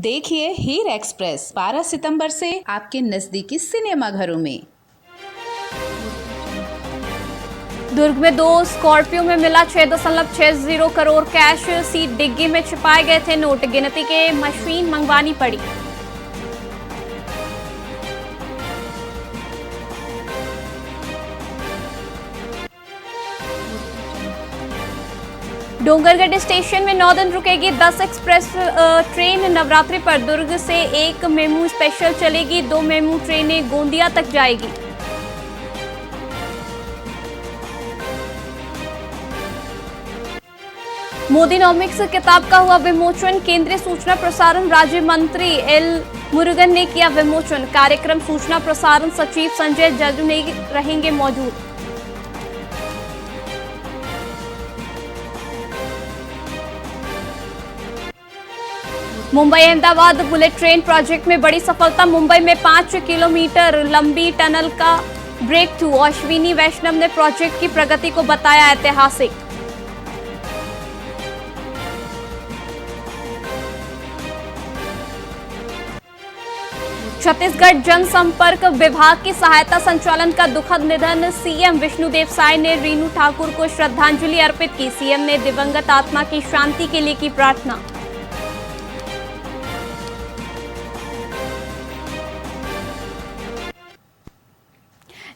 देखिए हीर एक्सप्रेस 12 सितंबर से आपके नजदीकी सिनेमा घरों में। दुर्ग में 2 स्कॉर्पियो में मिला 6.60 करोड़ कैश। सीट डिग्गी में छिपाए गए थे नोट। गिनती के मशीन मंगवानी पड़ी। डोंगरगढ़ स्टेशन में 9 दिन रुकेगी 10 एक्सप्रेस ट्रेन। नवरात्रि पर दुर्ग से 1 मेमू स्पेशल चलेगी। 2 मेमू ट्रेनें गोंदिया तक जाएगी। मोदीनॉमिक्स किताब का हुआ विमोचन। केंद्रीय सूचना प्रसारण राज्य मंत्री एल मुरुगन ने किया विमोचन। कार्यक्रम सूचना प्रसारण सचिव संजय जजने रहेंगे मौजूद। Mumbai Ahmedabad bullet train project में बड़ी सफलता। मुंबई में 5 किलोमीटर लंबी टनल का ब्रेक थ्रू। अश्विनी वैष्णव ने प्रोजेक्ट की प्रगति को बताया ऐतिहासिक। छत्तीसगढ़ जनसंपर्क विभाग की सहायता संचालन का दुखद निधन। सीएम विष्णुदेव साय ने रीनू ठाकुर को श्रद्धांजलि अर्पित की। सीएम ने दिवंगत आत्मा की शांति के लिए की प्रार्थना।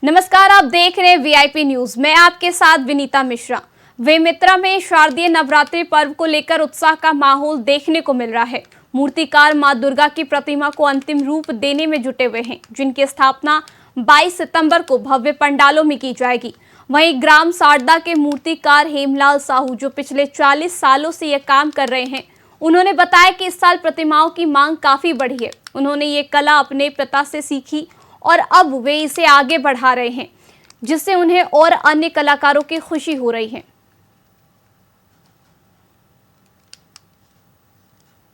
नमस्कार, आप देख रहे हैं वीआईपी न्यूज। मैं आपके साथ विनीता मिश्रा। वेमित्रा में शारदीय नवरात्रि पर्व को लेकर उत्साह का माहौल देखने को मिल रहा है। मूर्तिकार मां दुर्गा की प्रतिमा को अंतिम रूप देने में जुटे हुए हैं, जिनकी स्थापना 22 सितंबर को भव्य पंडालों में की जाएगी। वहीं ग्राम सारदा के मूर्तिकार हेमलाल साहू, जो पिछले 40 सालों से यह काम कर रहे हैं, उन्होंने बताया कि इस साल प्रतिमाओं की मांग काफी बढ़ी है। उन्होंने ये कला अपने पिता से सीखी और अब वे इसे आगे बढ़ा रहे हैं, जिससे उन्हें और अन्य कलाकारों की खुशी हो रही है।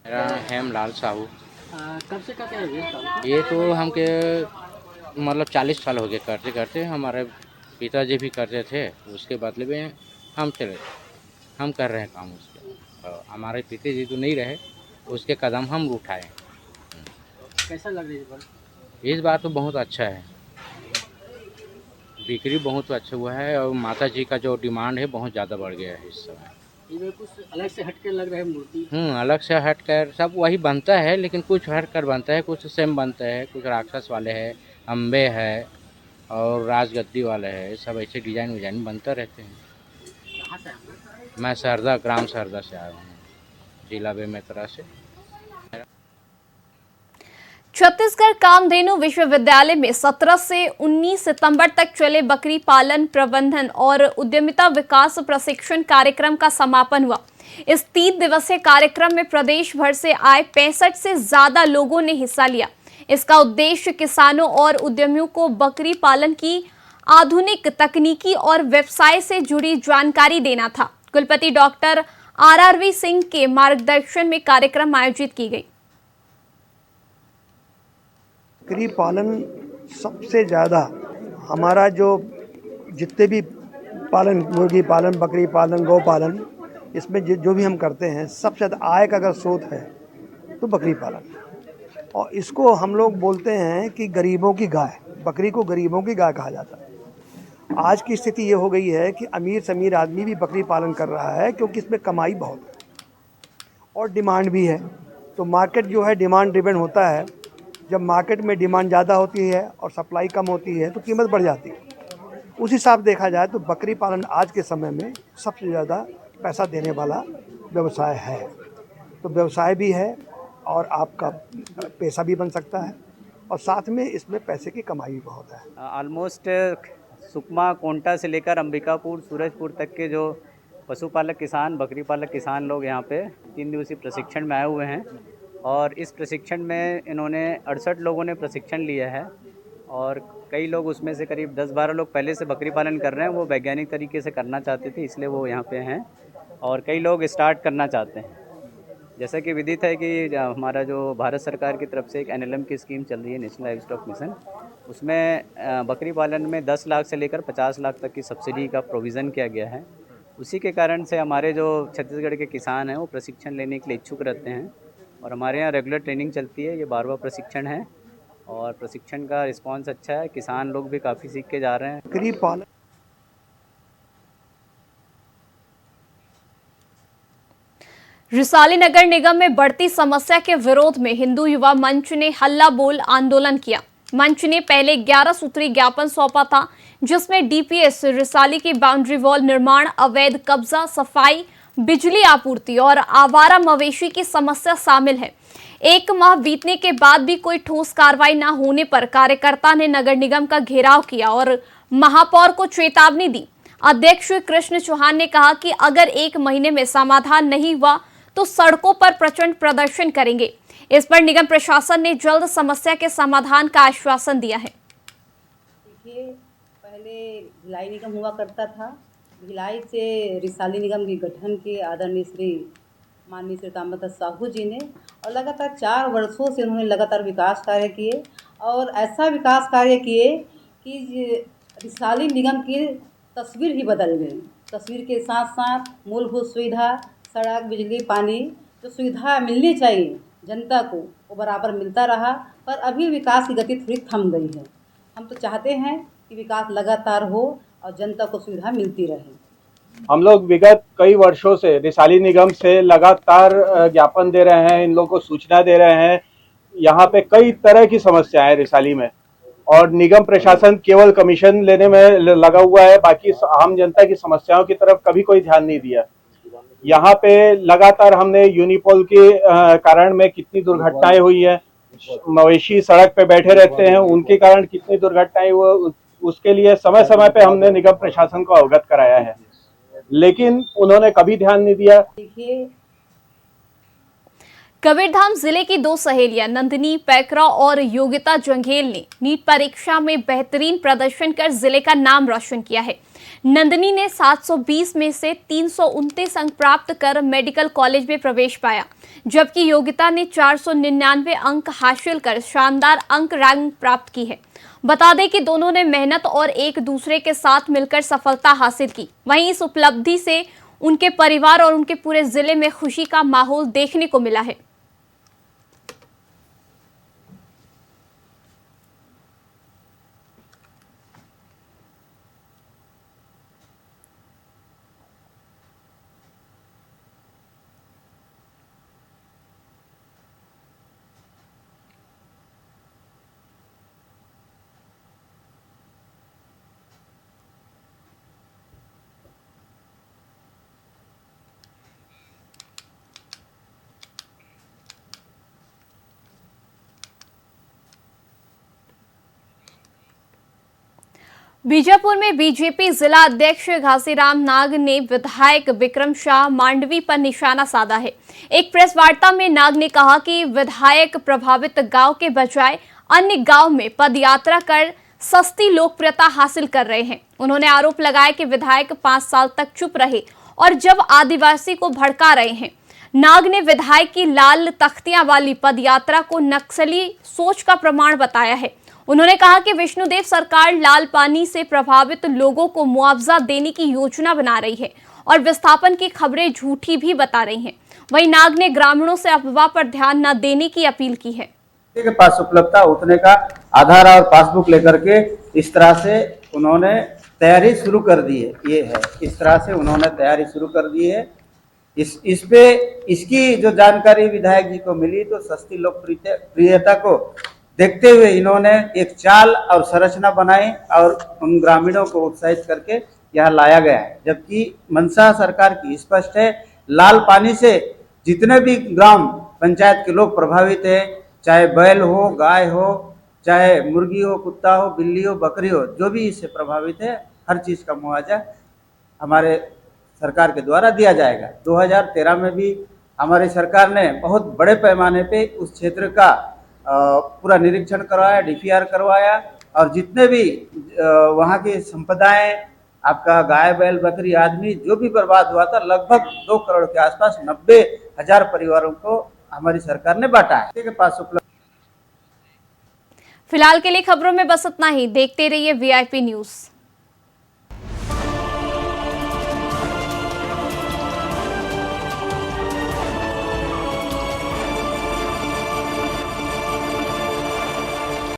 मेरा हेमलाल साहू। कब से करते हैं ये तो हमके मतलब 40 साल हो गए करते करते। हमारे पिताजी भी करते थे, उसके बदले में हम कर रहे हैं काम उसके। तो हमारे पिताजी तो नहीं रहे, उसके कदम हम उठाए। कैसा लग रहा है इस बार? इस बार तो बहुत अच्छा है, बिक्री बहुत अच्छा हुआ है और माता जी का जो डिमांड है बहुत ज़्यादा बढ़ गया है इस समय। ये कुछ अलग से हटके लग रहा है मूर्ति। अलग से हटकर सब वही बनता है, लेकिन कुछ हटकर बनता है, कुछ सेम बनता है, कुछ राक्षस वाले है, अम्बे है और राजगद्दी वाले है। सब ऐसे डिजाइन बनता रहते हैं। कहाँ से आप? मैं सरदा, ग्राम सरदा से आया हूँ, जिला बेमेतरा से। छत्तीसगढ़ कामधेनु विश्वविद्यालय में 17 से 19 सितंबर तक चले बकरी पालन प्रबंधन और उद्यमिता विकास प्रशिक्षण कार्यक्रम का समापन हुआ। इस 3 दिवसीय कार्यक्रम में प्रदेश भर से आए 65 से ज्यादा लोगों ने हिस्सा लिया। इसका उद्देश्य किसानों और उद्यमियों को बकरी पालन की आधुनिक तकनीकी और व्यवसाय से जुड़ी जानकारी देना था। कुलपति डॉक्टर RRV सिंह के मार्गदर्शन में कार्यक्रम आयोजित की गई। बकरी पालन सबसे ज़्यादा हमारा जो जितने भी पालन, मुर्गी पालन, बकरी पालन, गौ पालन, इसमें जो भी हम करते हैं, सबसे ज़्यादा आय का अगर स्रोत है तो बकरी पालन। और इसको हम लोग बोलते हैं कि गरीबों की गाय। बकरी को गरीबों की गाय कहा जाता है। आज की स्थिति ये हो गई है कि अमीर से अमीर आदमी भी बकरी पालन कर रहा है, क्योंकि इसमें कमाई बहुत है और डिमांड भी है। तो मार्केट जो है डिमांड ड्रिवन होता है। जब मार्केट में डिमांड ज़्यादा होती है और सप्लाई कम होती है तो कीमत बढ़ जाती है। उस हिसाब से देखा जाए तो बकरी पालन आज के समय में सबसे ज़्यादा पैसा देने वाला व्यवसाय है। तो व्यवसाय भी है और आपका पैसा भी बन सकता है और साथ में इसमें पैसे की कमाई भी बहुत है। ऑलमोस्ट सुकमा, कोंटा से लेकर अंबिकापुर, सूरजपुर तक के जो पशुपालक किसान, बकरी पालक किसान लोग यहाँ पे 3 दिवसीय प्रशिक्षण में आए हुए हैं। और इस प्रशिक्षण में इन्होंने 68 लोगों ने प्रशिक्षण लिया है और कई लोग उसमें से करीब 10-12 लोग पहले से बकरी पालन कर रहे हैं। वो वैज्ञानिक तरीके से करना चाहते थे, इसलिए वो यहाँ पे हैं। और कई लोग स्टार्ट करना चाहते हैं। जैसा कि विदित है कि हमारा जो भारत सरकार की तरफ से एक NLM की स्कीम चल रही है, नेशनल लाइव स्टॉक मिशन, उसमें बकरी पालन में 10 लाख से लेकर 50 लाख तक की सब्सिडी का प्रोविज़न किया गया है। उसी के कारण से हमारे जो छत्तीसगढ़ के किसान हैं वो प्रशिक्षण लेने के लिए इच्छुक रहते हैं। और हमारे यहाँ रेगुलर ट्रेनिंग चलती है। ये 12वां प्रशिक्षण है और प्रशिक्षण का रिस्पांस अच्छा है। किसान लोग भी काफ़ी सीख के जा रहे हैं। बकरी पालन रिसाली नगर निगम में बढ़ती समस्या के विरोध में हिंदू युवा मंच ने हल्ला बोल आंदोलन किया। मंच ने पहले 11 सूत्री ज्ञापन सौंपा था, जिसमें डीपीएस रिसाली की बाउंड्री वॉल निर्माण, अवैध कब्जा, सफाई, बिजली आपूर्ति और आवारा मवेशी की समस्या शामिल है। 1 माह बीतने के बाद भी कोई ठोस कार्रवाई न होने पर कार्यकर्ता ने नगर निगम का घेराव किया और महापौर को चेतावनी दी। अध्यक्ष कृष्ण चौहान ने कहा कि अगर 1 महीने में समाधान नहीं हुआ तो सड़कों पर प्रचंड प्रदर्शन करेंगे। इस पर निगम प्रशासन ने जल्द समस्या के समाधान का आश्वासन दिया है। देखिए, पहले भिलाई निगम हुआ करता था। भिलाई से रिसाली निगम के गठन के आदरणीय माननीय श्री रामदास साहू जी ने, और लगातार 4 वर्षों से उन्होंने लगातार विकास कार्य किए और ऐसा विकास कार्य किए कि रिसाली निगम की तस्वीर ही बदल गई। तस्वीर के साथ साथ मूलभूत सुविधा, सड़क, बिजली, पानी, जो सुविधा मिलनी चाहिए जनता को, वो बराबर मिलता रहा। पर अभी विकास की गति थोड़ी थम गई है। हम तो चाहते हैं कि विकास लगातार हो और जनता को सुविधा मिलती रहे। हम लोग विगत कई वर्षों से रिसाली निगम से लगातार ज्ञापन दे रहे हैं, इन लोगों को सूचना दे रहे हैं। यहाँ पे कई तरह की समस्याएं हैं रिसाली में, और निगम प्रशासन केवल कमीशन लेने में लगा हुआ है, बाकी आम जनता की समस्याओं की तरफ कभी कोई ध्यान नहीं दिया। यहाँ पे लगातार हमने यूनिपोल के कारण में कितनी दुर्घटनाएं हुई है, मवेशी सड़क पे बैठे रहते हैं, उनके कारण कितनी दुर्घटनाएं हुई, उसके लिए समय समय पे हमने निगम प्रशासन को अवगत कराया है, लेकिन उन्होंने कभी ध्यान नहीं दिया। देखिए, कबीरधाम जिले की 2 सहेलियां नंदिनी पैकरा और योगिता जंघेल ने नीट परीक्षा में बेहतरीन प्रदर्शन कर जिले का नाम रोशन किया है। नंदिनी ने 720 में से 329 अंक प्राप्त कर मेडिकल कॉलेज में प्रवेश पाया, जबकि योगिता ने 499 अंक हासिल कर शानदार अंक रैंक प्राप्त की है। बता दें कि दोनों ने मेहनत और एक दूसरे के साथ मिलकर सफलता हासिल की। वहीं इस उपलब्धि से उनके परिवार और उनके पूरे जिले में खुशी का माहौल देखने को मिला है। बीजापुर में बीजेपी जिला अध्यक्ष घासीराम नाग ने विधायक विक्रम शाह मांडवी पर निशाना साधा है। एक प्रेस वार्ता में नाग ने कहा कि विधायक प्रभावित गांव के बजाय अन्य गांव में पदयात्रा कर सस्ती लोकप्रियता हासिल कर रहे हैं। उन्होंने आरोप लगाया कि विधायक 5 साल तक चुप रहे और जब आदिवासी को भड़का रहे हैं। नाग ने विधायक की लाल तख्तियां वाली पदयात्रा को नक्सली सोच का प्रमाण बताया है। उन्होंने कहा कि विष्णुदेव सरकार लाल पानी से प्रभावित लोगों को मुआवजा देने की योजना बना रही है और विस्थापन की खबरें झूठी भी बता रही हैं। वहीं नाग ने ग्रामीणों से अफवाह पर ध्यान न देने की अपील की है। के पास उपलब्धता उतने का आधार और पासबुक लेकर के इस तरह से उन्होंने तैयारी शुरू कर दी है। ये है, इस तरह से उन्होंने तैयारी शुरू कर दी है। इस पे इसकी जो जानकारी विधायक जी को मिली तो सस्ती लोकप्रियता को देखते हुए इन्होंने एक चाल और संरचना बनाई और उन ग्रामीणों को उत्साहित करके यहाँ लाया गया है। जबकि मंशा सरकार की स्पष्ट है, लाल पानी से जितने भी ग्राम पंचायत के लोग प्रभावित है, चाहे बैल हो, गाय हो, चाहे मुर्गी हो, कुत्ता हो, बिल्ली हो, बकरी हो, जो भी इससे प्रभावित है, हर चीज़ का मुआवजा हमारे सरकार के द्वारा दिया जाएगा। 2013 में भी हमारी सरकार ने बहुत बड़े पैमाने पे उस क्षेत्र का पूरा निरीक्षण करवाया, डीपीआर करवाया और जितने भी वहाँ की संपदाएं, आपका गाय, बैल, बकरी, आदमी जो भी बर्बाद हुआ था, लगभग 2 करोड़ के आसपास 90,000 परिवारों को हमारी सरकार ने बांटा है। के पास उपलब्ध। फिलहाल के लिए खबरों में बस इतना ही। देखते रहिए वीआईपी न्यूज़।